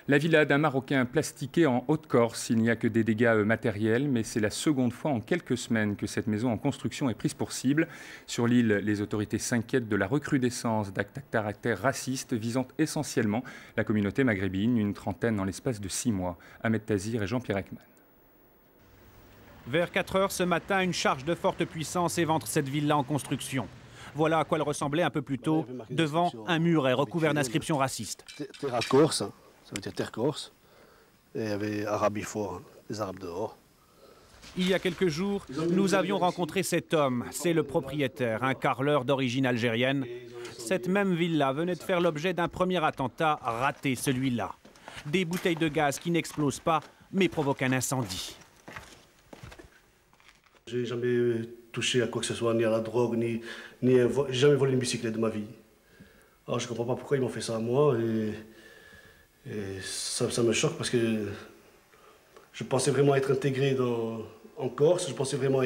La villa d'un Marocain plastiqué en Haute-Corse. Il n'y a que des dégâts matériels, mais c'est la seconde fois en quelques semaines que cette maison en construction est prise pour cible. Sur l'île, les autorités s'inquiètent de la recrudescence d'actes à caractère raciste visant essentiellement la communauté maghrébine, une trentaine en l'espace de 6 mois. Ahmed Tazir et Jean-Pierre Ekman. Vers 4 heures ce matin, une charge de forte puissance éventre cette villa en construction. Voilà à quoi elle ressemblait un peu plus tôt, devant un muret recouvert d'inscriptions racistes. Terre à Corse, ça veut dire terre corse, et il y avait arabe il faut, les arabes dehors. Il y a quelques jours, nous avions rencontré cet homme, c'est le propriétaire, un carreleur d'origine algérienne. Cette même villa venait de faire l'objet d'un premier attentat raté, celui-là. Des bouteilles de gaz qui n'explosent pas, mais provoquent un incendie. J'ai jamais touché à quoi que ce soit, ni à la drogue, j'ai jamais volé une bicyclette de ma vie. Alors je ne comprends pas pourquoi ils m'ont fait ça à moi et ça me choque parce que je pensais vraiment être intégré en Corse, je pensais vraiment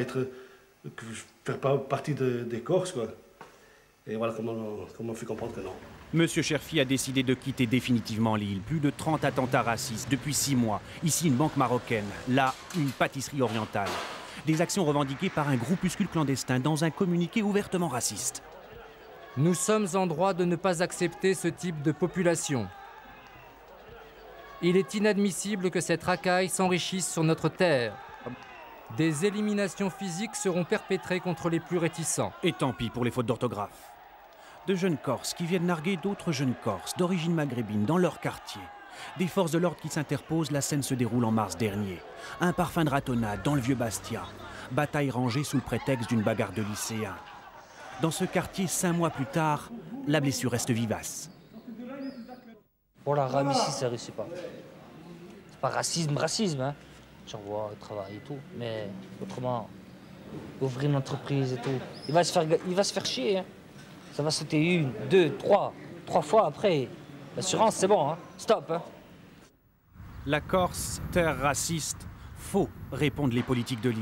faire partie des Corses, quoi. Et voilà comment on m'a fait comprendre que non. Monsieur Cherfi a décidé de quitter définitivement l'île. Plus de 30 attentats racistes depuis 6 mois. Ici, une banque marocaine. Là, une pâtisserie orientale. Des actions revendiquées par un groupuscule clandestin dans un communiqué ouvertement raciste. Nous sommes en droit de ne pas accepter ce type de population. Il est inadmissible que cette racaille s'enrichisse sur notre terre. Des éliminations physiques seront perpétrées contre les plus réticents. Et tant pis pour les fautes d'orthographe. De jeunes Corses qui viennent narguer d'autres jeunes Corses d'origine maghrébine dans leur quartier. Des forces de l'ordre qui s'interposent, la scène se déroule en mars dernier. Un parfum de ratonnade dans le vieux Bastia. Bataille rangée sous le prétexte d'une bagarre de lycéens. Dans ce quartier, 5 mois plus tard, la blessure reste vivace. Pour la rame ici, ça ne réussit pas. C'est pas racisme, hein. J'en vois le travail et tout, mais autrement, ouvrir une entreprise et tout, il va se faire chier, hein. Ça va sauter 1, 2, 3 fois après. L'assurance, c'est bon, hein. Stop, hein. La Corse, terre raciste, faux, répondent les politiques de l'île.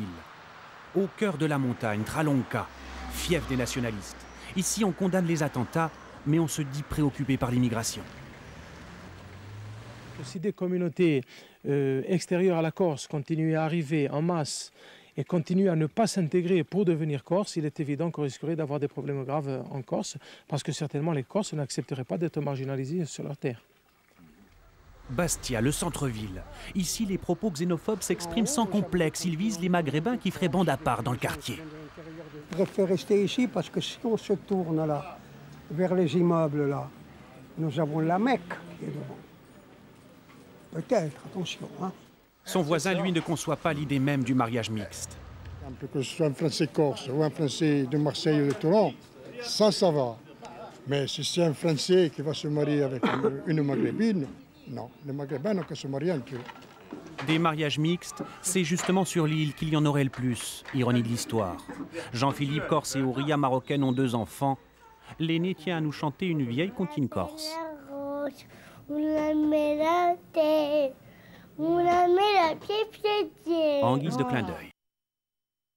Au cœur de la montagne, Tralonca, fief des nationalistes. Ici, on condamne les attentats, mais on se dit préoccupé par l'immigration. Si des communautés extérieures à la Corse continuent à arriver en masse et continuent à ne pas s'intégrer pour devenir Corse, il est évident qu'on risquerait d'avoir des problèmes graves en Corse, parce que certainement les Corses n'accepteraient pas d'être marginalisés sur leur terre. Bastia, le centre-ville. Ici, les propos xénophobes s'expriment sans complexe. Ils visent les Maghrébins qui feraient bande à part dans le quartier. Je préfère rester ici parce que si on se tourne là, vers les immeubles là, nous avons la Mecque qui est devant. Peut-être, attention. Hein. Son voisin, lui, ne conçoit pas l'idée même du mariage mixte. Que ce soit un Français corse ou un Français de Marseille ou de Toulon, ça va. Mais si c'est un Français qui va se marier avec une Maghrébine, non. Les Maghrébins n'ont qu'à se marier entre eux. Des mariages mixtes, c'est justement sur l'île qu'il y en aurait le plus. Ironie de l'histoire. Jean-Philippe, Corse et Ouria, marocaine, ont 2 enfants. L'aîné tient à nous chanter une vieille comptine corse. En guise de clin d'œil.